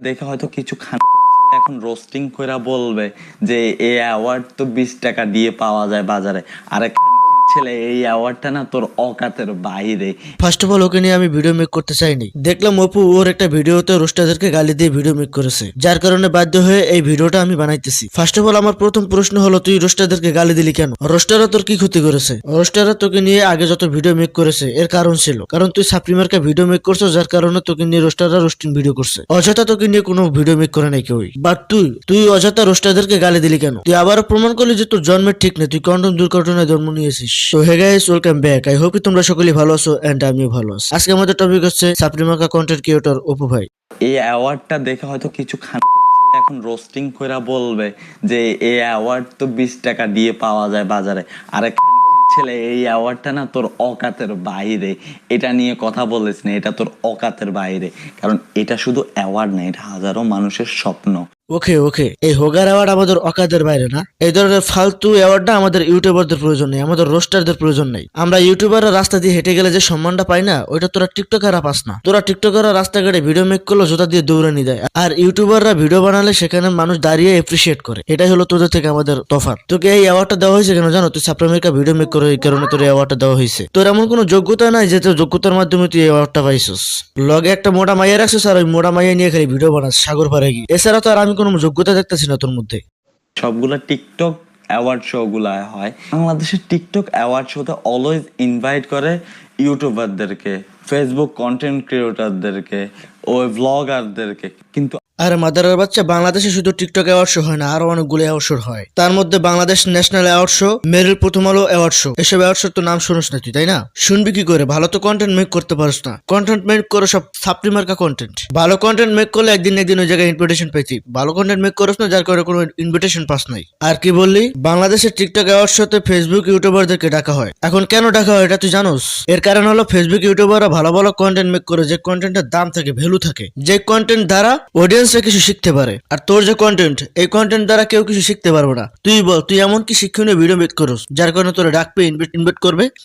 দেখে হয়তো কিছু এখন রোস্টিং কইরা বলবে যে এই অ্যাওয়ার্ড তো 20 টাকা দিয়ে পাওয়া যায় বাজারে। আরে ছেলে, এই অ্যাওয়ার্ডটা না তোর অকাতের বাইরে। ফার্স্ট অফ অল ওকে নিয়ে আমি ভিডিও মেক করতে চাইনি। দেখলাম অপু ওর একটা ভিডিওতে রোস্টারদেরকে গালি দিয়ে ভিডিও মেক করেছে, যার কারণে বাধ্য হয়ে এই ভিডিওটা আমি বানাইতেছি। ফার্স্ট অফ অল আমার প্রথম প্রশ্ন হলো, তুই রোস্টারদেরকে গালি দিলি কেন? রোস্টাররা তোর কি ক্ষতি করেছে? রোস্টাররা তোকে নিয়ে আগে যত ভিডিও মেক করেছে এর কারণ ছিল, কারণ তুই সাপ্রিমারকে ভিডিও মেক করছো, যার কারণে তোকে নিয়ে রোস্টাররা রোস্টিং ভিডিও করছে। অযথা তোকে নিয়ে কোনো ভিডিও মেক করে নাই কেউই। বাট তুই অযথা রোস্টারদেরকে গালি দিলি কেন? তুই আবারও প্রমাণ করলি যে তোর জন্মের ঠিক নেই, তুই কন্ডম দুর্ঘটনায় জন্ম নিয়েছিস। তো hey guys, welcome back. I hope তোমরা সকলেই ভালো আছো এন্ড আমিও ভালো আছি। আজকে আমাদের টপিক হচ্ছে সাপ্রিমার্কা কন্টেন্ট ক্রিয়েটর অপু ভাই। এই অ্যাওয়ার্ডটা দেখে হয়তো কিছু এখন রোস্টিং কইরা বলবে যে এই অ্যাওয়ার্ড তো 20 টাকা দিয়ে পাওয়া যায় বাজারে। আরে ছেলে, এই অ্যাওয়ার্ডটা না তোর অকাতের বাইরে। এটা নিয়ে কথা বলিস না, এটা তোর অকাতের বাইরে। কারণ এটা শুধু অ্যাওয়ার্ড না, এটা হাজারো মানুষের স্বপ্ন। ওকে, এই হোগার অ্যাওয়ার্ড আমাদের অকাদের বাইরে না। এই ধরনের ফালতু অ্যাওয়ার্ডটা আমাদের ইউটিউবারদের প্রয়োজন নেই, আমাদের রোস্টারদের প্রয়োজন নেই। আমরা ইউটিউবাররা রাস্তা দিয়ে হেঁটে গেলে যে সম্মানটা পাই না, ওইটা তোরা টিকটকাররা পাস না। তোরা টিকটকাররা রাস্তাঘাটে ভিডিও মেক করলো জোতা দিয়ে দৌড়ানি দেয়, আর ইউটিউবাররা ভিডিও বানালে সেখানে মানুষ দাঁড়িয়ে এপ্রিসিয়েট করে। এটাই হলো তোদের থেকে আমাদের তফাৎ। তোকে এই অ্যাওয়ার্ডটা দেওয়া হয়েছে কেন জানো? তুই সাপ্রিমার্কা ভিডিও মেক করে, এই কারণে তোর অ্যাওয়ার্ডটা দেওয়া হয়েছে। তোর এমন কোনো যোগ্যতা নাই যে তোর যোগ্যতার মাধ্যমে তুই অ্যাওয়ার্ডটা পাইছিস। লগে একটা মোটা মাইয়া রাখছিস, আর ওই মোটা মাইয়া নিয়ে খালি ভিডিও বানাস সাগর পাড়ে গিয়ে। এছাড়া তো আর আমি কোনো যোগ্যতা দেখতেছি না তোর মধ্যে। সবগুলা টিকটক অ্যাওয়ার্ড শো গুলা হয়। বাংলাদেশের টিকটক অ্যাওয়ার্ড শোতে অলওয়েজ ইনভাইট করে ইউটিউবারদেরকে, ফেসবুক কন্টেন্ট ক্রিয়েটরদেরকে, ও ব্লগারদেরকে। কিন্তু আরে মাদারের বাচ্চা, বাংলাদেশে শুধু টিকটক অ্যাওয়ার্ড শো হয় না, আরো অনেকগুলো অ্যাওয়ার্ড শো হয়। তার মধ্যে বাংলাদেশ ন্যাশনাল অ্যাওয়ার্ড শো, মেরিল প্রথম আলো অ্যাওয়ার্ড শো, এসব অ্যাওয়ার্ড শো তো নাম শুনিস না তুই, তাই না? শুনবি কি করে? ভালো তো কন্টেন্ট মেক করতে পারিস না। কন্টেন্ট মেক করে সব সাপ্রিমার্কা কন্টেন্ট। ভালো কন্টেন্ট মেক করলে একদিন ওই জায়গায় ইনভিটেশন পাইতি। ভালো কন্টেন্ট মেক করিস না, যার কারণে কোনো ইনভিটেশন পাস নাই। আর কি বললি? বাংলাদেশের টিকটক অ্যাওয়ার্ড শোতে ফেসবুক ইউটিউবারদেরকে ডাকা হয়। এখন কেন ডাকা হয় এটা তুই জানোস? এর কারণ হলো ফেসবুক ইউটিউবাররা ভালো ভালো কন্টেন্ট মেক করে, যে কন্টেন্টের দাম থাকে, ভ্যালু থাকে, যে কন্টেন্ট দ্বারা অডিয়েন্সরা কিছু শিখতে পারে। আর তোর যে কন্টেন্ট, এই কন্টেন্ট দ্বারা কেউ কিছু শিখতে পারবে না। তুই বল, তুই এমন কি শিক্ষণীয় ভিডিও মেক করস যার কারণে তোরা ডাকবে, ইনভাইট করবে?